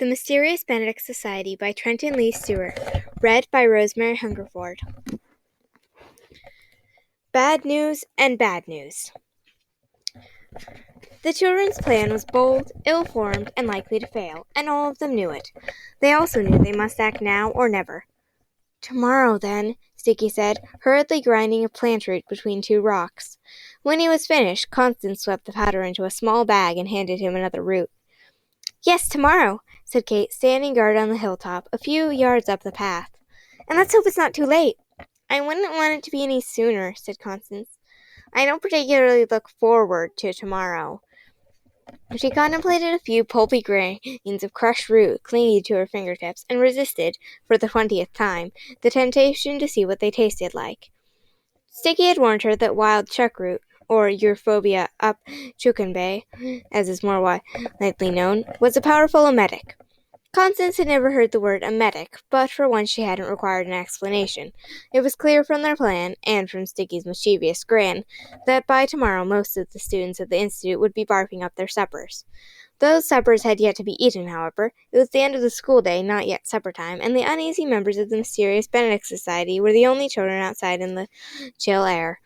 The Mysterious Benedict Society by Trenton Lee Stewart. Read by Rosemary Hungerford. Bad news and bad news. The children's plan was bold, ill-formed, and likely to fail, and all of them knew it. They also knew they must act now or never. "Tomorrow, then," Sticky said, hurriedly grinding a plant root between two rocks. When he was finished, Constance swept the powder into a small bag and handed him another root. "Yes, tomorrow," said Kate, standing guard on the hilltop, a few yards up the path. "And let's hope it's not too late." "I wouldn't want it to be any sooner," said Constance. "I don't particularly look forward to tomorrow." She contemplated a few pulpy grains of crushed root clinging to her fingertips, and resisted, for the 20th time, the temptation to see what they tasted like. Sticky had warned her that wild chuckroot, or Euphobia upchuckenbay, as is more widely known, was a powerful emetic. Constance had never heard the word emetic, but for once she hadn't required an explanation. It was clear from their plan, and from Sticky's mischievous grin, that by tomorrow most of the students of the Institute would be barfing up their suppers. Those suppers had yet to be eaten, however. It was the end of the school day, not yet supper time, and the uneasy members of the Mysterious Benedict Society were the only children outside in the chill air.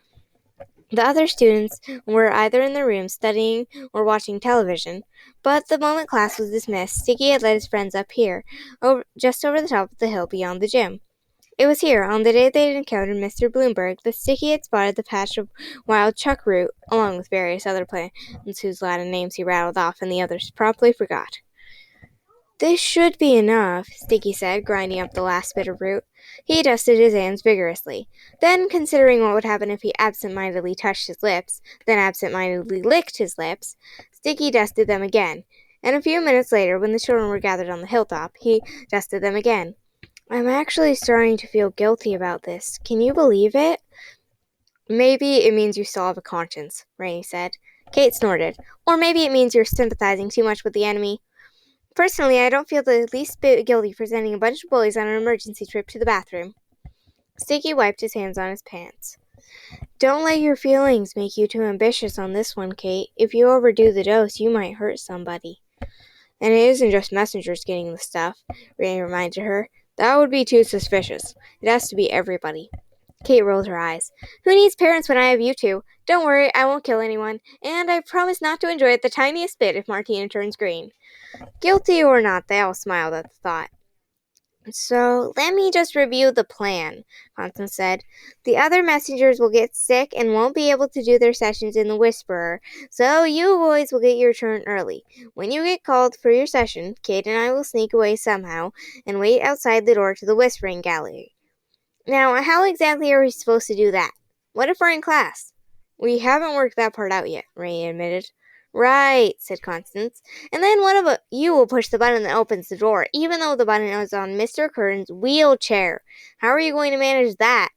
The other students were either in their rooms studying or watching television, but the moment class was dismissed, Sticky had led his friends up here, just over the top of the hill beyond the gym. It was here, on the day they had encountered Mr. Bloomberg, that Sticky had spotted the patch of wild chuckroot, along with various other plants whose Latin names he rattled off and the others promptly forgot. "This should be enough," Sticky said, grinding up the last bit of root. He dusted his hands vigorously. Then, considering what would happen if he absent-mindedly touched his lips, then absent-mindedly licked his lips, Sticky dusted them again. And a few minutes later, when the children were gathered on the hilltop, he dusted them again. "I'm actually starting to feel guilty about this. Can you believe it?" "Maybe it means you still have a conscience," Rainey said. Kate snorted. "Or maybe it means you're sympathizing too much with the enemy. Personally, I don't feel the least bit guilty for sending a bunch of bullies on an emergency trip to the bathroom." Sticky wiped his hands on his pants. "Don't let your feelings make you too ambitious on this one, Kate. If you overdo the dose, you might hurt somebody." "And it isn't just messengers getting the stuff," Rainey reminded her. "That would be too suspicious. It has to be everybody." Kate rolled her eyes. "Who needs parents when I have you two? Don't worry, I won't kill anyone. And I promise not to enjoy it the tiniest bit if Martina turns green." Guilty or not, they all smiled at the thought. "So, let me just review the plan," Constance said. "The other messengers will get sick and won't be able to do their sessions in the Whisperer, so you boys will get your turn early. When you get called for your session, Kate and I will sneak away somehow and wait outside the door to the Whispering Gallery. Now, how exactly are we supposed to do that? What if we're in class?" "We haven't worked that part out yet," Rainey admitted. "Right," said Constance. "And then one of you will push the button that opens the door, even though the button is on Mr. Curtin's wheelchair. How are you going to manage that?"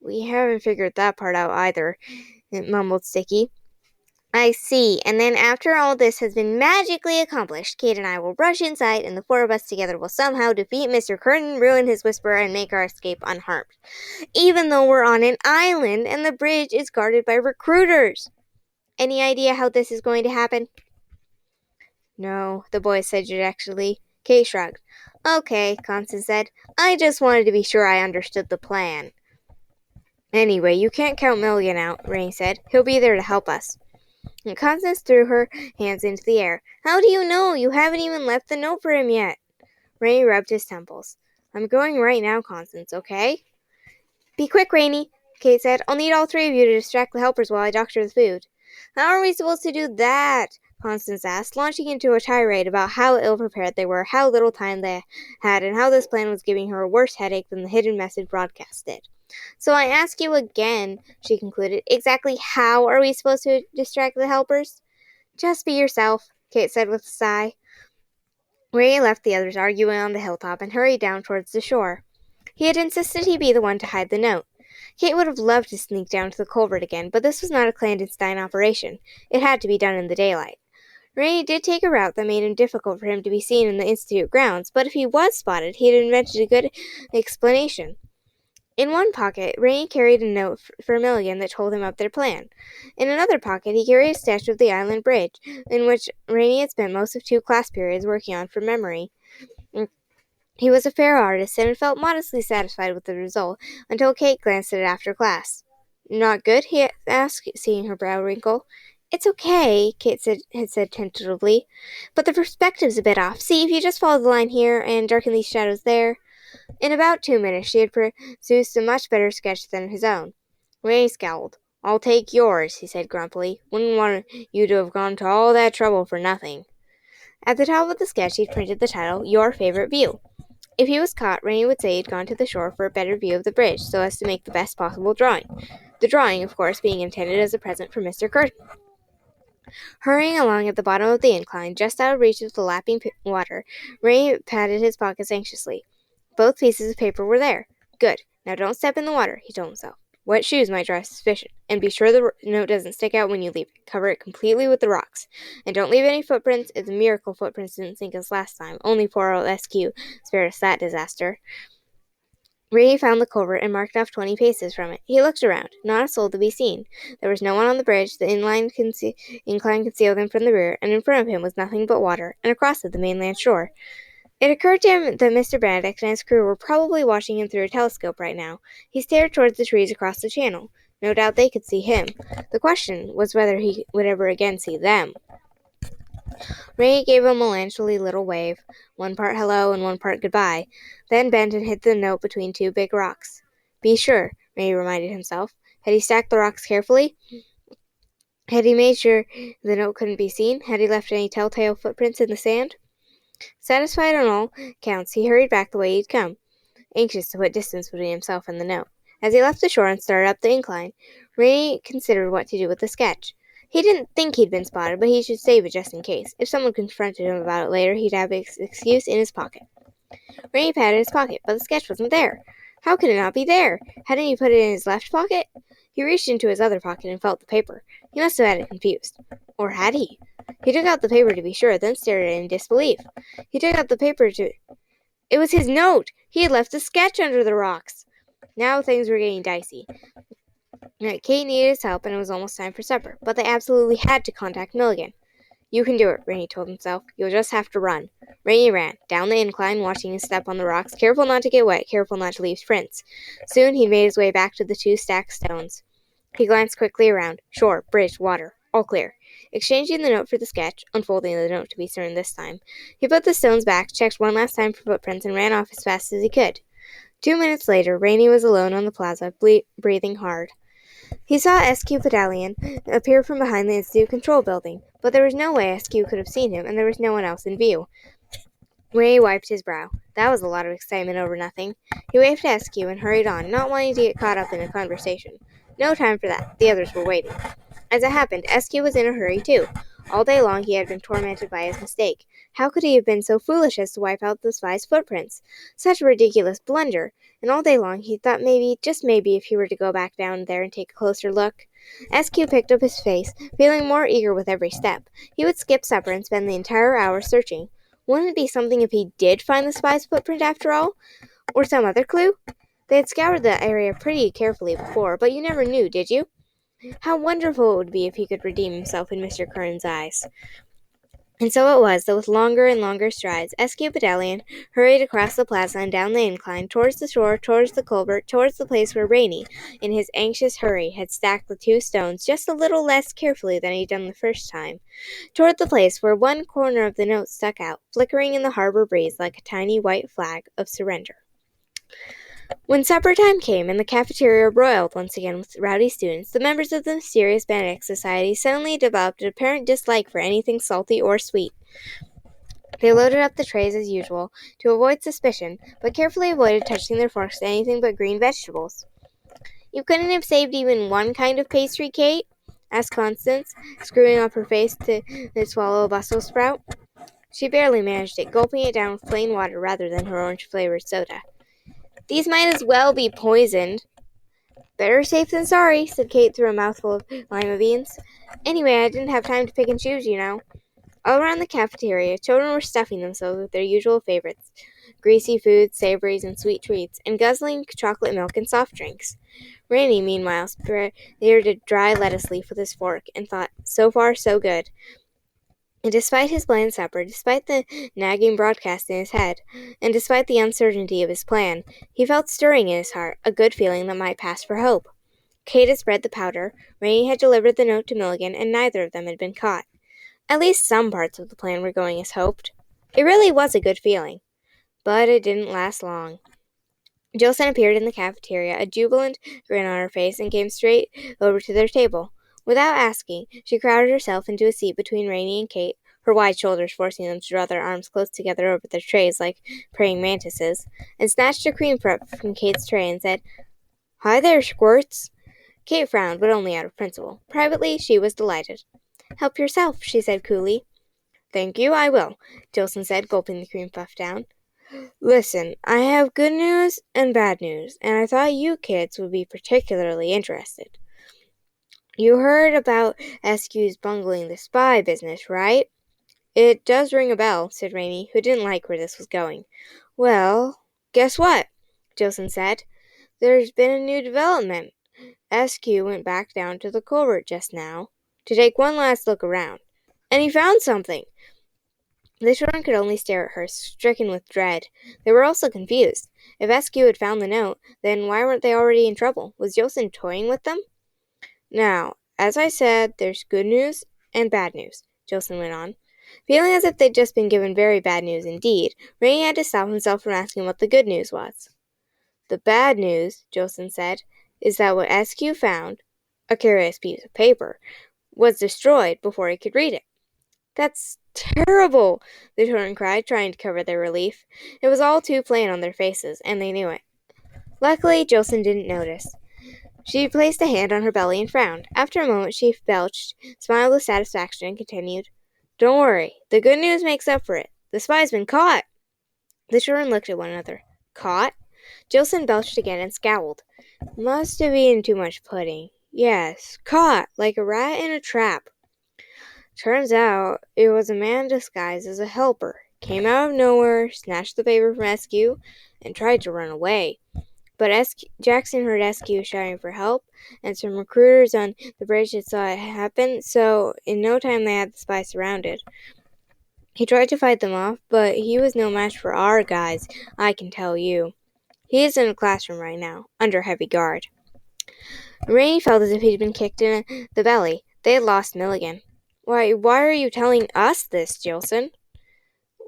"We haven't figured that part out either," mumbled Sticky. "I see. And then after all this has been magically accomplished, Kate and I will rush inside, and the four of us together will somehow defeat Mr. Curtin, ruin his whisperer, and make our escape unharmed. Even though we're on an island, and the bridge is guarded by recruiters. Any idea how this is going to happen?" "No," the boys said dejectedly. Kate shrugged. "Okay," Constance said. "I just wanted to be sure I understood the plan." "Anyway, you can't count Milligan out," Rainey said. "He'll be there to help us." And Constance threw her hands into the air. "How do you know? You haven't even left the note for him yet." Rainey rubbed his temples. "I'm going right now, Constance, okay?" "Be quick, Rainey," Kate said. "I'll need all three of you to distract the helpers while I doctor the food." "How are we supposed to do that?" Constance asked, launching into a tirade about how ill-prepared they were, how little time they had, and how this plan was giving her a worse headache than the hidden message broadcast did. "So I ask you again," she concluded, "exactly how are we supposed to distract the helpers?" "Just be yourself," Kate said with a sigh. Ray left the others arguing on the hilltop and hurried down towards the shore. He had insisted he be the one to hide the note. Kate would have loved to sneak down to the culvert again, but this was not a clandestine operation. It had to be done in the daylight. Rainey did take a route that made it difficult for him to be seen in the Institute grounds, but if he was spotted, he had invented a good explanation. In one pocket, Rainey carried a note for Milligan that told him of their plan. In another pocket, he carried a sketch of the island bridge, in which Rainey had spent most of 2 class periods working on from memory. He was a fair artist and felt modestly satisfied with the result until Kate glanced at it after class. "Not good?" he asked, seeing her brow wrinkle. "It's okay," Kate had said tentatively, "but the perspective's a bit off. See, if you just follow the line here and darken these shadows there." In about 2 minutes she had produced a much better sketch than his own. Ray scowled. "I'll take yours," he said grumpily. "Wouldn't want you to have gone to all that trouble for nothing." At the top of the sketch he'd printed the title, "Your Favorite View." If he was caught, Rainey would say he'd gone to the shore for a better view of the bridge, so as to make the best possible drawing. The drawing, of course, being intended as a present for Mr. Curtin. Hurrying along at the bottom of the incline, just out of reach of the lapping water, Rainey patted his pockets anxiously. Both pieces of paper were there. Good. Now don't step in the water, he told himself. Wet shoes might drive suspicion. And be sure the note doesn't stick out when you leave it. Cover it completely with the rocks. And don't leave any footprints. It's a miracle footprints didn't sink us last time. Only poor old SQ spared us that disaster. Rainey found the culvert and marked off 20 paces from it. He looked around. Not a soul to be seen. There was no one on the bridge. The incline concealed him from the rear, and in front of him was nothing but water, and across it the mainland shore. It occurred to him that Mr. Benedict and his crew were probably watching him through a telescope right now. He stared towards the trees across the channel. No doubt they could see him. The question was whether he would ever again see them. Ray gave a melancholy little wave, one part hello and one part goodbye, then bent and hid the note between 2 big rocks. Be sure, Ray reminded himself. Had he stacked the rocks carefully? Had he made sure the note couldn't be seen? Had he left any telltale footprints in the sand? Satisfied on all counts, he hurried back the way he'd come, anxious to put distance between himself and the note. As he left the shore and started up the incline, Ray considered what to do with the sketch. He didn't think he'd been spotted, but he should save it just in case. If someone confronted him about it later, he'd have an excuse in his pocket. Ray patted his pocket, but the sketch wasn't there. How could it not be there? Hadn't he put it in his left pocket? He reached into his other pocket and felt the paper. He must have had it confused. Or had he? He took out the paper to be sure, then stared at it in disbelief. He took out the paper to... It was his note! He had left the sketch under the rocks! Now things were getting dicey. Kate needed his help, and it was almost time for supper, but they absolutely had to contact Milligan. You can do it, Rainey told himself. You'll just have to run. Rainey ran, down the incline, watching his step on the rocks, careful not to get wet, careful not to leave prints. Soon he made his way back to the 2 stacked stones. He glanced quickly around. Shore, bridge, water. All clear. Exchanging the note for the sketch, unfolding the note to be certain this time, he put the stones back, checked one last time for footprints, and ran off as fast as he could. 2 minutes later, Rainey was alone on the plaza, breathing hard. He saw SQ Battalion appear from behind the Institute Control Building, but there was no way SQ could have seen him, and there was no one else in view. Ray wiped his brow. That was a lot of excitement over nothing. He waved to SQ and hurried on, not wanting to get caught up in a conversation. No time for that. The others were waiting. As it happened, SQ was in a hurry, too. All day long he had been tormented by his mistake. How could he have been so foolish as to wipe out the spy's footprints? Such a ridiculous blunder. And all day long he thought maybe, just maybe, if he were to go back down there and take a closer look. SQ picked up his face, feeling more eager with every step. He would skip supper and spend the entire hour searching. Wouldn't it be something if he did find the spy's footprint after all? Or some other clue? They had scoured the area pretty carefully before, but you never knew, did you? How wonderful it would be if he could redeem himself in Mr. Curran's eyes. And so it was that with longer and longer strides, SQ Battalion hurried across the plaza and down the incline, towards the shore, towards the culvert, towards the place where Rainey, in his anxious hurry, had stacked the 2 stones just a little less carefully than he'd done the first time, toward the place where one corner of the note stuck out, flickering in the harbor breeze like a tiny white flag of surrender. When supper time came and the cafeteria roiled once again with rowdy students, the members of the mysterious Benedict Society suddenly developed an apparent dislike for anything salty or sweet. They loaded up the trays as usual, to avoid suspicion, but carefully avoided touching their forks to anything but green vegetables. You couldn't have saved even one kind of pastry, Kate? Asked Constance, screwing up her face to swallow a Brussels sprout. She barely managed it, gulping it down with plain water rather than her orange-flavored soda. These might as well be poisoned. Better safe than sorry, said Kate through a mouthful of lima beans. Anyway, I didn't have time to pick and choose, you know. All around the cafeteria, children were stuffing themselves with their usual favorites: greasy foods, savories, and sweet treats, and guzzling chocolate milk and soft drinks. Rainey, meanwhile, spared a dry lettuce leaf with his fork, and thought, so far, so good. And despite his bland supper, despite the nagging broadcast in his head, and despite the uncertainty of his plan, he felt stirring in his heart a good feeling that might pass for hope. Kate had spread the powder, Rainey had delivered the note to Milligan, and neither of them had been caught. At least some parts of the plan were going as hoped. It really was a good feeling. But it didn't last long. Jilson appeared in the cafeteria, a jubilant grin on her face, and came straight over to their table. Without asking, she crowded herself into a seat between Rainey and Kate, her wide shoulders forcing them to draw their arms close together over their trays like praying mantises, and snatched a cream puff from Kate's tray and said, "Hi there, Squirts." Kate frowned, but only out of principle. Privately, she was delighted. "Help yourself," she said coolly. "Thank you, I will," Jilson said, gulping the cream puff down. "Listen, I have good news and bad news, and I thought you kids would be particularly interested. You heard about SQ's bungling the spy business, right?" "It does ring a bell," said Rainey, who didn't like where this was going. "Well, guess what?" Jilson said. "There's been a new development. SQ went back down to the culvert just now to take one last look around, and he found something." The children could only stare at her, stricken with dread. They were also confused. If SQ had found the note, then why weren't they already in trouble? Was Jilson toying with them? "Now, as I said, there's good news and bad news," Jilson went on. Feeling as if they'd just been given very bad news indeed, Rainey had to stop himself from asking what the good news was. "The bad news," Jilson said, "is that what SQ found, a curious piece of paper, was destroyed before he could read it." "That's terrible!" the children cried, trying to cover their relief. It was all too plain on their faces, and they knew it. Luckily, Jilson didn't notice. She placed a hand on her belly and frowned. After a moment, she belched, smiled with satisfaction, and continued, "Don't worry. The good news makes up for it. The spy's been caught." The children looked at one another. "Caught?" Jilson belched again and scowled. "Must have eaten too much pudding. Yes, caught, like a rat in a trap. Turns out it was a man disguised as a helper. Came out of nowhere, snatched the paper from SQ, and tried to run away. But Jackson heard SQ shouting for help, and some recruiters on the bridge had saw it happen, so in no time they had the spy surrounded. He tried to fight them off, but he was no match for our guys, I can tell you. He is in a classroom right now, under heavy guard." Rainey felt as if he'd been kicked in the belly. They had lost Milligan. Why are you telling us this, Jilson?"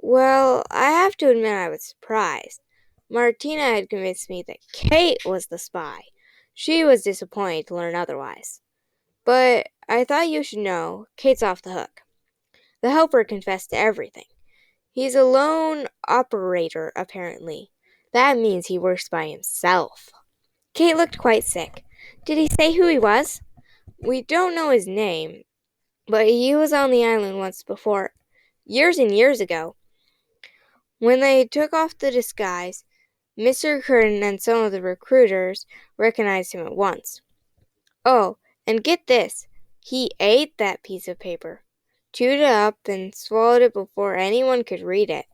"Well, I have to admit I was surprised. Martina had convinced me that Kate was the spy. She was disappointed to learn otherwise. But I thought you should know, Kate's off the hook. The helper confessed to everything. He's a lone operator, apparently. That means he works by himself." Kate looked quite sick. "Did he say who he was?" "We don't know his name, but he was on the island once before, years and years ago. When they took off the disguise, Mr. Curtin and some of the recruiters recognized him at once. Oh, and get this, he ate that piece of paper, chewed it up, and swallowed it before anyone could read it.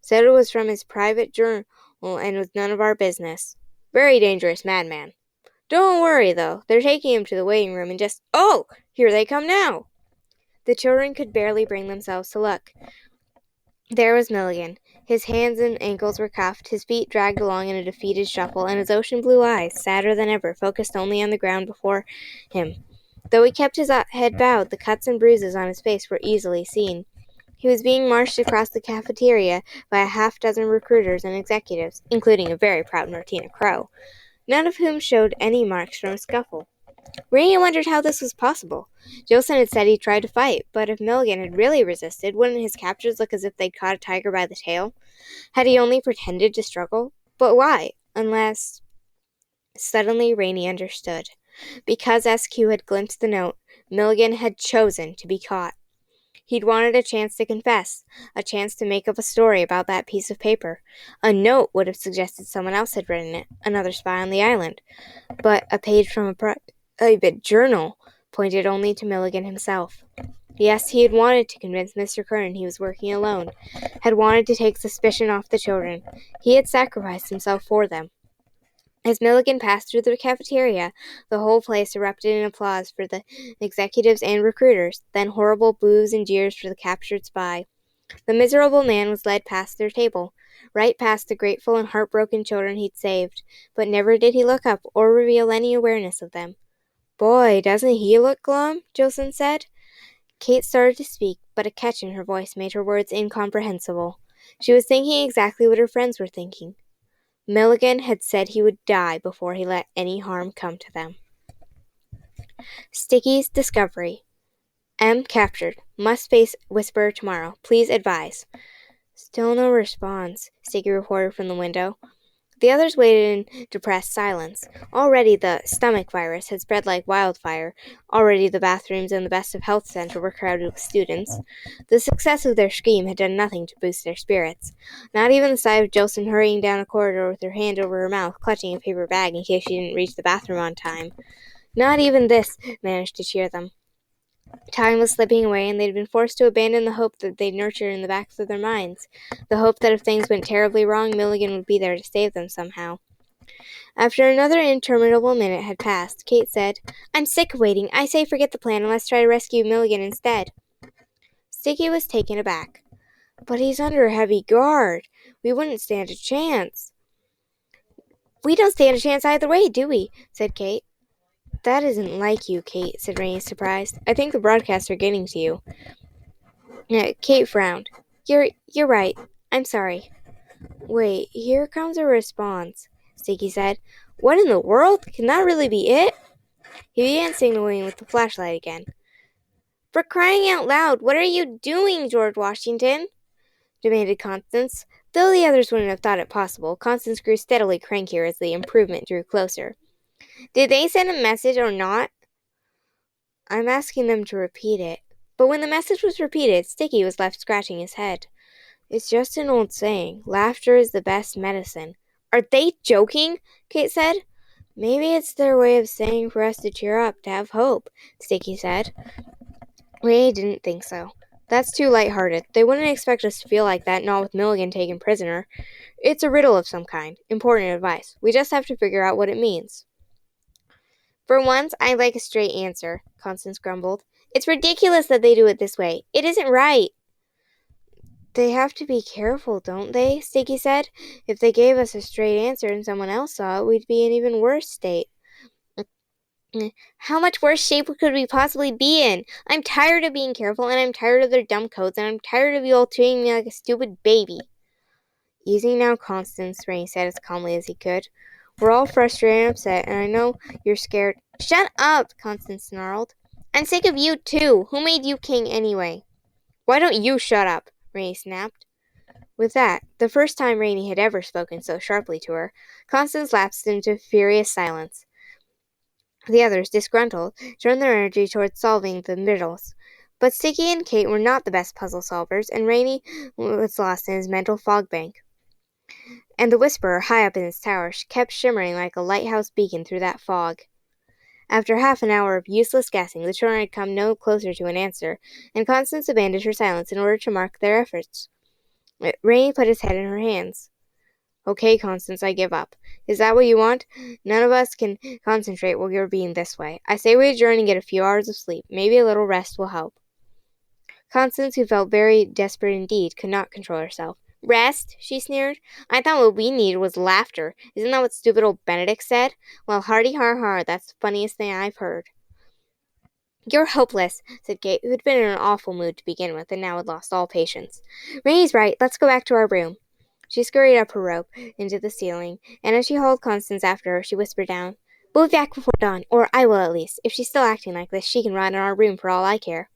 Said it was from his private journal and was none of our business. Very dangerous madman. Don't worry, though. They're taking him to the waiting room and just... Oh, here they come now!" The children could barely bring themselves to look. There was Milligan. His hands and ankles were cuffed, his feet dragged along in a defeated shuffle, and his ocean blue eyes, sadder than ever, focused only on the ground before him. Though he kept his head bowed, the cuts and bruises on his face were easily seen. He was being marched across the cafeteria by a half-dozen recruiters and executives, including a very proud Martina Crow, none of whom showed any marks from a scuffle. Rainey wondered how this was possible. Jilson had said he'd tried to fight, but if Milligan had really resisted, wouldn't his captors look as if they'd caught a tiger by the tail? Had he only pretended to struggle? But why? Unless... Suddenly Rainey understood. Because SQ had glimpsed the note, Milligan had chosen to be caught. He'd wanted a chance to confess, a chance to make up a story about that piece of paper. A note would have suggested someone else had written it, another spy on the island. But a page from a private journal pointed only to Milligan himself. Yes, he had wanted to convince Mr. Curran he was working alone, had wanted to take suspicion off the children. He had sacrificed himself for them. As Milligan passed through the cafeteria, the whole place erupted in applause for the executives and recruiters, then horrible boos and jeers for the captured spy. The miserable man was led past their table, right past the grateful and heartbroken children he'd saved, but never did he look up or reveal any awareness of them. "Boy, doesn't he look glum?" Jolson said. Kate started to speak, but a catch in her voice made her words incomprehensible. She was thinking exactly what her friends were thinking. Milligan had said he would die before he let any harm come to them. Sticky's discovery. M captured. Must face Whisperer tomorrow. Please advise. Still no response, Sticky reported from the window. The others waited in depressed silence. Already the stomach virus had spread like wildfire. Already the bathrooms in the Best of Health Center were crowded with students. The success of their scheme had done nothing to boost their spirits. Not even the sight of Jolson hurrying down a corridor with her hand over her mouth, clutching a paper bag in case she didn't reach the bathroom on time. Not even this managed to cheer them. Time was slipping away, and they'd been forced to abandon the hope that they'd nurtured in the backs of their minds. The hope that if things went terribly wrong, Milligan would be there to save them somehow. After another interminable minute had passed, Kate said, "I'm sick of waiting. I say forget the plan and let's try to rescue Milligan instead." Sticky was taken aback. "But he's under a heavy guard. We wouldn't stand a chance." "We don't stand a chance either way, do we?" said Kate. "That isn't like you, Kate," said Rainey, surprised. "I think the broadcasts are getting to you." Kate frowned. You're right. I'm sorry." "Wait, here comes a response," Sticky said. "What in the world? Can that really be it?" He began signaling with the flashlight again. "For crying out loud, what are you doing, George Washington?" demanded Constance. Though the others wouldn't have thought it possible, Constance grew steadily crankier as the improvement drew closer. "Did they send a message or not?" "I'm asking them to repeat it." But when the message was repeated, Sticky was left scratching his head. "It's just an old saying. Laughter is the best medicine." "Are they joking?" Kate said. "Maybe it's their way of saying for us to cheer up, to have hope," Sticky said. Rainey didn't think so. "That's too light-hearted. They wouldn't expect us to feel like that, not with Milligan taken prisoner. It's a riddle of some kind. Important advice. We just have to figure out what it means." "For once, I'd like a straight answer," Constance grumbled. "It's ridiculous that they do it this way. It isn't right." "They have to be careful, don't they?" Sticky said. "If they gave us a straight answer and someone else saw it, we'd be in even worse state." "How much worse shape could we possibly be in? I'm tired of being careful, and I'm tired of their dumb codes, and I'm tired of you all treating me like a stupid baby." "Easy now, Constance," Rainey said as calmly as he could. "We're all frustrated and upset, and I know you're scared." "Shut up!" Constance snarled. "I'm sick of you, too. Who made you king, anyway?" "Why don't you shut up?" Rainey snapped. With that, the first time Rainey had ever spoken so sharply to her, Constance lapsed into furious silence. The others, disgruntled, turned their energy towards solving the riddles. But Sticky and Kate were not the best puzzle solvers, and Rainey was lost in his mental fog bank. And the Whisperer, high up in its tower, kept shimmering like a lighthouse beacon through that fog. After half an hour of useless guessing, the children had come no closer to an answer, and Constance abandoned her silence in order to mark their efforts. Rainey put his head in her hands. "Okay, Constance, I give up. Is that what you want? None of us can concentrate while you're being this way. I say we adjourn and get a few hours of sleep. Maybe a little rest will help." Constance, who felt very desperate indeed, could not control herself. "Rest?" she sneered. "I thought what we needed was laughter. Isn't that what stupid old Benedict said? Well, hardy har har, that's the funniest thing I've heard." "You're hopeless," said Kate, who had been in an awful mood to begin with, and now had lost all patience. "Rainey's right. Let's go back to our room." She scurried up her rope into the ceiling, and as she hauled Constance after her, she whispered down, "We'll be back before dawn, or I will at least. If she's still acting like this, she can rot in our room for all I care."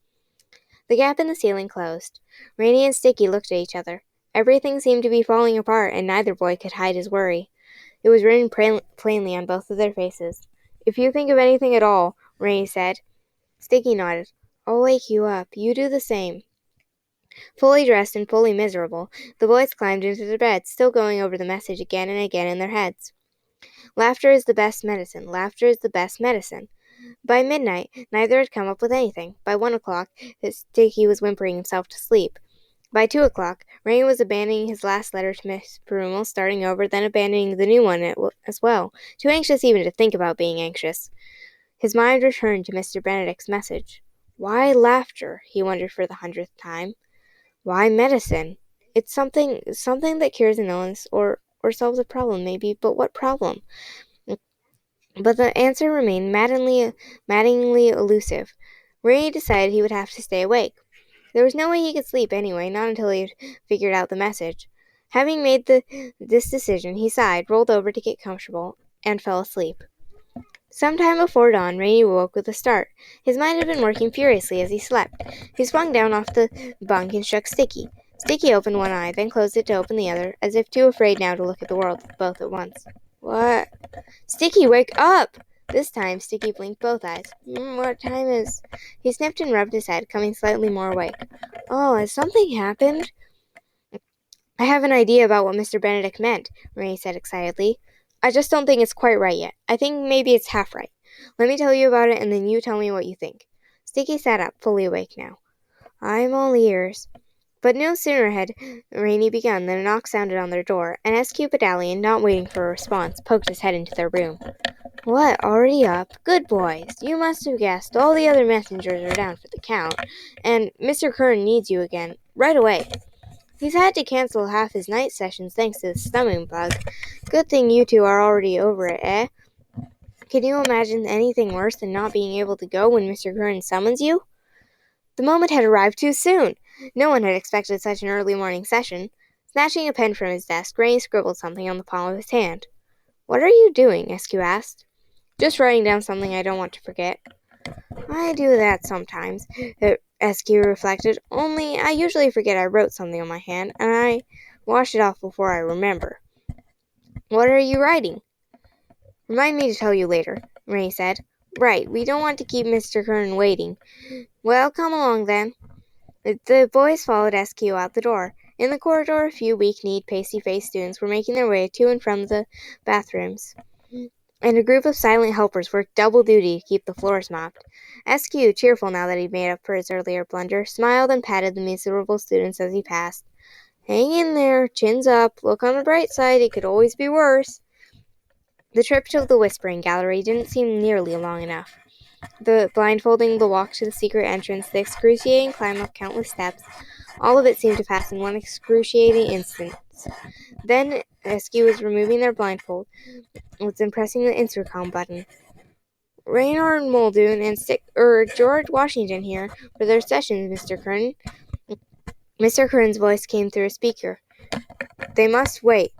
The gap in the ceiling closed. Rainey and Sticky looked at each other. Everything seemed to be falling apart, and neither boy could hide his worry. It was written plainly on both of their faces. "If you think of anything at all," Rainey said. Sticky nodded. "I'll wake you up. You do the same." Fully dressed and fully miserable, the boys climbed into their beds, still going over the message again and again in their heads. "Laughter is the best medicine. Laughter is the best medicine." By midnight, neither had come up with anything. By 1 o'clock, Sticky was whimpering himself to sleep. By 2 o'clock, Rainy was abandoning his last letter to Miss Perumal, starting over, then abandoning the new one as well, too anxious even to think about being anxious. His mind returned to Mr. Benedict's message. Why laughter? He wondered for the 100th time. Why medicine? It's something that cures an illness or solves a problem, maybe, but what problem? But the answer remained maddeningly elusive. Ray decided he would have to stay awake. There was no way he could sleep anyway, not until he had figured out the message. Having made this decision, he sighed, rolled over to get comfortable, and fell asleep. Sometime before dawn, Rainy woke with a start. His mind had been working furiously as he slept. He swung down off the bunk and shook Sticky. Sticky opened one eye, then closed it to open the other, as if too afraid now to look at the world both at once. What? Sticky, wake up! This time, Sticky blinked both eyes. What time is... He sniffed and rubbed his head, coming slightly more awake. Oh, has something happened? I have an idea about what Mr. Benedict meant, Marie said excitedly. I just don't think it's quite right yet. I think maybe it's half right. Let me tell you about it, and then you tell me what you think. Sticky sat up, fully awake now. I'm all ears. But no sooner had Rainy begun than a knock sounded on their door, and S.Q. Pedalian, not waiting for a response, poked his head into their room. What, already up? Good boys. You must have guessed all the other messengers are down for the count, and Mr. Kern needs you again, right away. He's had to cancel half his night sessions thanks to the stomach bug. Good thing you two are already over it, eh? Can you imagine anything worse than not being able to go when Mr. Kern summons you? The moment had arrived too soon. No one had expected such an early morning session. Snatching a pen from his desk, Rainy scribbled something on the palm of his hand. What are you doing? SQ asked. Just writing down something I don't want to forget. I do that sometimes, SQ reflected, only I usually forget I wrote something on my hand, and I wash it off before I remember. What are you writing? Remind me to tell you later, Ray said. Right, we don't want to keep Mr. Kern waiting. Well, come along then. The boys followed SQ out the door. In the corridor, a few weak-kneed, pasty-faced students were making their way to and from the bathrooms, and a group of silent helpers worked double duty to keep the floors mopped. SQ, cheerful now that he'd made up for his earlier blunder, smiled and patted the miserable students as he passed. Hang in there, chins up, look on the bright side, it could always be worse. The trip to the Whispering Gallery didn't seem nearly long enough. The blindfolding, the walk to the secret entrance, the excruciating climb up countless steps, all of it seemed to pass in one excruciating instant. Then SQ was removing their blindfold, and pressing the intercom button. Reynard Muldoon and George Washington here for their sessions, Mr. Kern. Mr. Kern's voice came through a speaker. They must wait.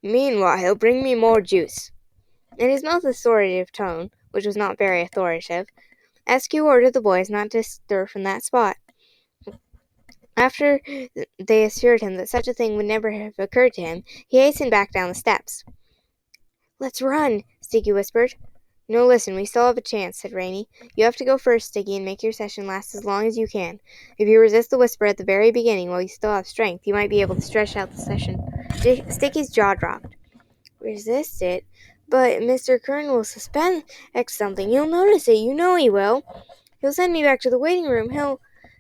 Meanwhile, bring me more juice. In his most authoritative tone, which was not very authoritative, SQ ordered the boys not to stir from that spot. After they assured him that such a thing would never have occurred to him, he hastened back down the steps. Let's run, Sticky whispered. No, listen, we still have a chance, said Rainy. You have to go first, Sticky, and make your session last as long as you can. If you resist the whisper at the very beginning while you still have strength, you might be able to stretch out the session. Sticky's jaw dropped. Resist it? But Mr. Kern will suspect something. He'll notice it. You know he will. He'll send me back to the waiting room.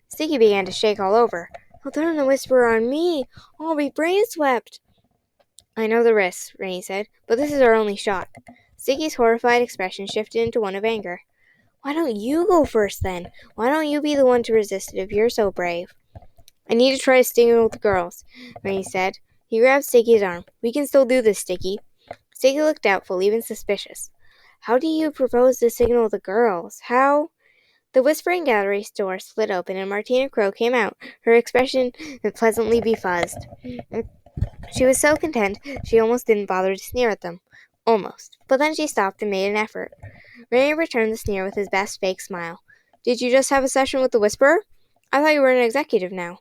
Sticky began to shake all over. He'll turn the whisperer on me. I'll be brain-swept. I know the risks, Rainy said, but this is our only shot. Sticky's horrified expression shifted into one of anger. Why don't you go first, then? Why don't you be the one to resist it if you're so brave? I need to try to signal the girls, Rainy said. He grabbed Sticky's arm. We can still do this, Sticky. Sticky looked doubtful, even suspicious. How do you propose to signal the girls? How? The Whispering Gallery's door slid open, and Martina Crow came out, her expression pleasantly befuzzed. She was so content she almost didn't bother to sneer at them. Almost. But then she stopped and made an effort. Ray returned the sneer with his best fake smile. Did you just have a session with the Whisperer? I thought you were an executive now.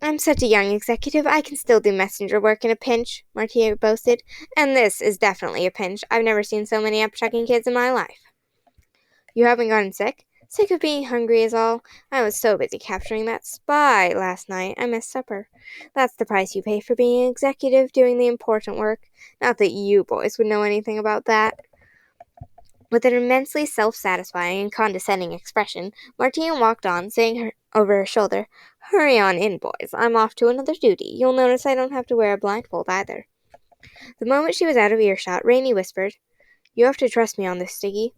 I'm such a young executive, I can still do messenger work in a pinch, Martina boasted. And this is definitely a pinch. I've never seen so many upchucking kids in my life. You haven't gotten sick? Sick of being hungry is all. I was so busy capturing that spy last night, I missed supper. That's the price you pay for being an executive, doing the important work. Not that you boys would know anything about that. With an immensely self-satisfying and condescending expression, Martine walked on, saying over her shoulder, "Hurry on in, boys. I'm off to another duty. You'll notice I don't have to wear a blindfold either." The moment she was out of earshot, Rainey whispered, "You have to trust me on this, Sticky.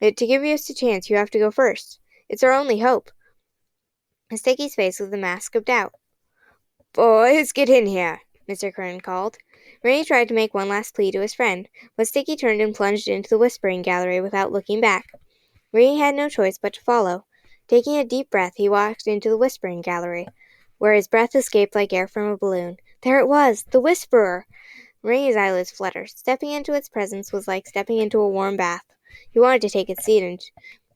To give us a chance, you have to go first. It's our only hope." Sticky's face was a mask of doubt. "Boys, get in here," Mr. Curran called. Rainey tried to make one last plea to his friend, but Sticky turned and plunged into the whispering gallery without looking back. Rainey had no choice but to follow. Taking a deep breath, he walked into the whispering gallery, where his breath escaped like air from a balloon. There it was, the Whisperer! Rainey's eyelids fluttered. Stepping into its presence was like stepping into a warm bath. He wanted to take its seat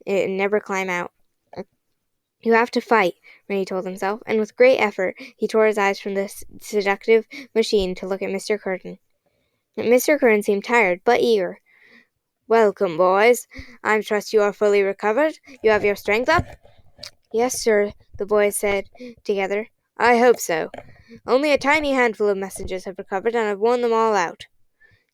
and never climb out. "You have to fight," Rainey told himself, and with great effort he tore his eyes from the seductive machine to look at Mr. Curran. Mr. Curran seemed tired, but eager. "Welcome, boys. I trust you are fully recovered. You have your strength up?" "Yes, sir," the boys said together. "I hope so. Only a tiny handful of messengers have recovered, and I've worn them all out.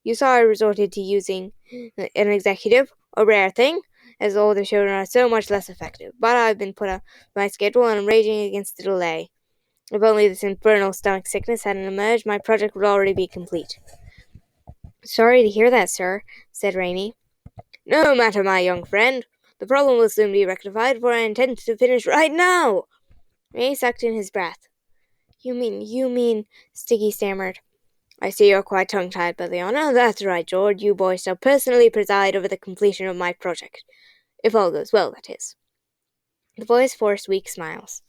You saw I resorted to using an executive, a rare thing, as the older children are so much less effective, but I've been put on my schedule and I'm raging against the delay. If only this infernal stomach sickness hadn't emerged, my project would already be complete." "Sorry to hear that, sir," said Rainey. "No matter, my young friend. The problem will soon be rectified, for I intend to finish right now." Rainey sucked in his breath. You mean, Sticky stammered. "I see you're quite tongue-tied, Belliana. That's right, George. You boys shall personally preside over the completion of my project. If all goes well, that is." The boys forced weak smiles.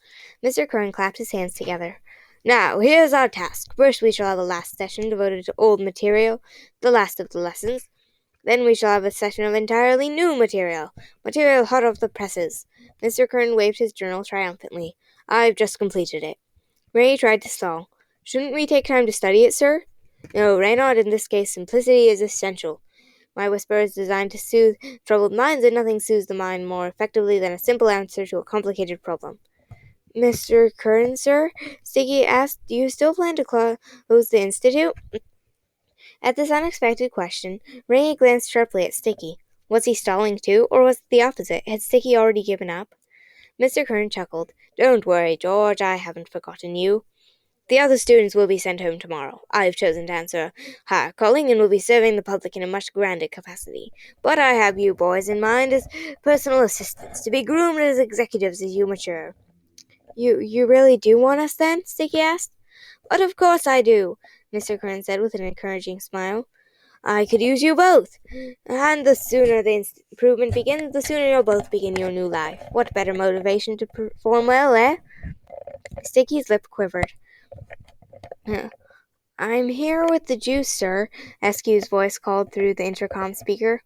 Mr. Curran clapped his hands together. "Now, here's our task. First we shall have a last session devoted to old material, the last of the lessons. Then we shall have a session of entirely new material hot off the presses." Mr. Curran waved his journal triumphantly. "I've just completed it." Ray tried to stall. "Shouldn't we take time to study it, sir?" "No, Reynard, in this case simplicity is essential. My whisper is designed to soothe troubled minds, and nothing soothes the mind more effectively than a simple answer to a complicated problem." "Mr. Curran, sir?" Sticky asked. "Do you still plan to close the Institute?" At this unexpected question, Ray glanced sharply at Sticky. Was he stalling too, or was it the opposite? Had Sticky already given up? Mr. Curran chuckled. "Don't worry, George, I haven't forgotten you. The other students will be sent home tomorrow. I've chosen to answer a higher calling and will be serving the public in a much grander capacity. But I have you boys in mind as personal assistants, to be groomed as executives as you mature." You really do want us then?" Sticky asked. "But of course I do," Mr. Curran said with an encouraging smile. "I could use you both. And the sooner the improvement begins, the sooner you'll both begin your new life. What better motivation to perform well, eh?" Sticky's lip quivered. "I'm here with the juice, sir," Eskew's voice called through the intercom speaker.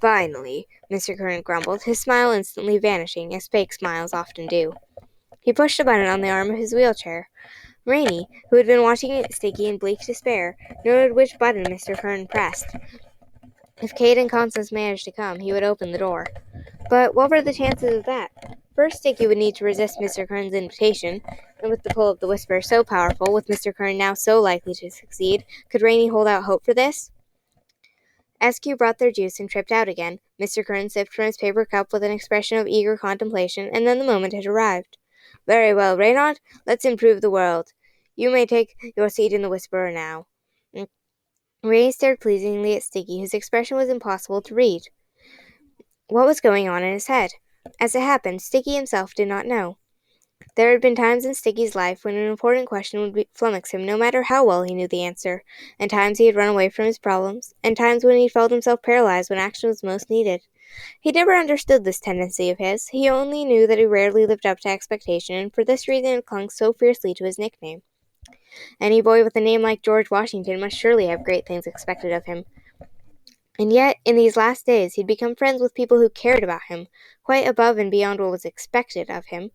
"Finally," Mr. Curran grumbled, his smile instantly vanishing, as fake smiles often do. He pushed a button on the arm of his wheelchair. Rainey, who had been watching Sticky in bleak despair, noted which button Mr. Curran pressed. If Kate and Constance managed to come, he would open the door. But what were the chances of that? First, Sticky would need to resist Mr. Curran's invitation, and with the pull of the whisper so powerful, with Mr. Curran now so likely to succeed, could Rainey hold out hope for this? Askew brought their juice and tripped out again. Mr. Curran sipped from his paper cup with an expression of eager contemplation, and then the moment had arrived. "Very well, Reynard, let's improve the world. You may take your seat in the Whisperer now." Ray stared pleasingly at Sticky, whose expression was impossible to read. What was going on in his head? As it happened, Sticky himself did not know. There had been times in Sticky's life when an important question would flummox him no matter how well he knew the answer, and times he had run away from his problems, and times when he felt himself paralyzed when action was most needed. He never understood this tendency of his. He only knew that he rarely lived up to expectation, and for this reason had clung so fiercely to his nickname. Any boy with a name like George Washington must surely have great things expected of him. And yet, in these last days, he'd become friends with people who cared about him, quite above and beyond what was expected of him.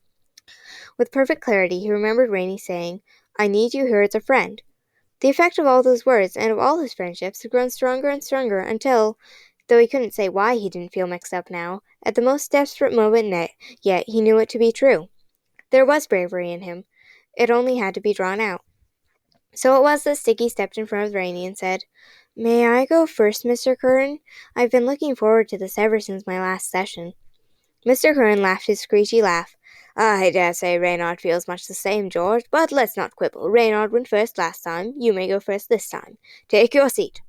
With perfect clarity, he remembered Rainey saying, "I need you here as a friend." The effect of all those words, and of all his friendships, had grown stronger and stronger until, though he couldn't say why he didn't feel mixed up now, at the most desperate moment yet he knew it to be true. There was bravery in him. It only had to be drawn out. So it was that Sticky stepped in front of Rainey and said, May I go first, Mr. Curran? I've been looking forward to this ever since my last session. Mr. Curran laughed his screechy laugh. I dare say Reynard feels much the same, George, but let's not quibble. Reynard went first last time. You may go first this time. Take your seat.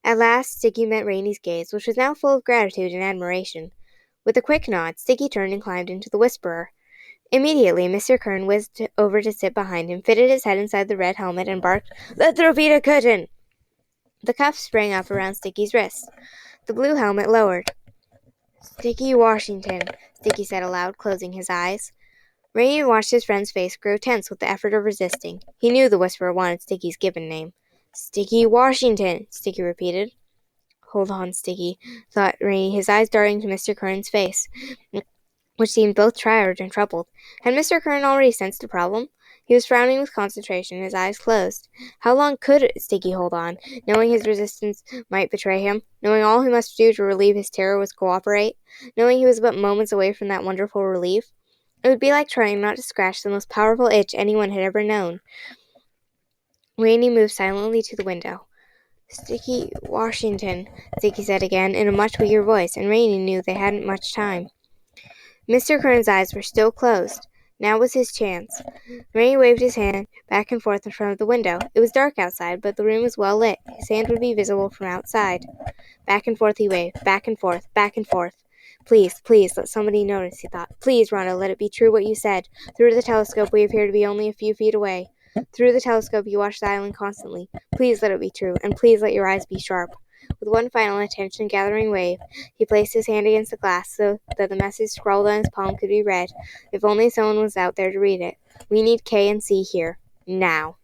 At last, Sticky met Rainy's gaze, which was now full of gratitude and admiration. With a quick nod, Sticky turned and climbed into the Whisperer. Immediately, Mr. Curran whizzed over to sit behind him, fitted his head inside the red helmet, and barked, Let there be a curtain! The cuffs sprang up around Sticky's wrist. The blue helmet lowered. Sticky Washington, Sticky said aloud, closing his eyes. Rainy watched his friend's face grow tense with the effort of resisting. He knew the Whisperer wanted Sticky's given name. Sticky Washington, Sticky repeated. Hold on, Sticky, thought Rainy, his eyes darting to Mr. Curran's face, which seemed both tired and troubled. Had Mr. Curran already sensed the problem? He was frowning with concentration, his eyes closed. How long could Sticky hold on, knowing his resistance might betray him, knowing all he must do to relieve his terror was cooperate, knowing he was but moments away from that wonderful relief? It would be like trying not to scratch the most powerful itch anyone had ever known. Rainy moved silently to the window. Sticky Washington, Sticky said again, in a much weaker voice, and Rainy knew they hadn't much time. Mr. Curran's eyes were still closed. Now was his chance. Rainy waved his hand back and forth in front of the window. It was dark outside, but the room was well lit. His hand would be visible from outside. Back and forth he waved, back and forth, back and forth. Please, please, let somebody notice, he thought. Please, Rondo, let it be true what you said. Through the telescope we appear to be only a few feet away. Through the telescope you watch the island constantly. Please let it be true, and please let your eyes be sharp. With one final attention-gathering wave, he placed his hand against the glass so that the message scrawled on his palm could be read. If only someone was out there to read it. We need K and C here. Now.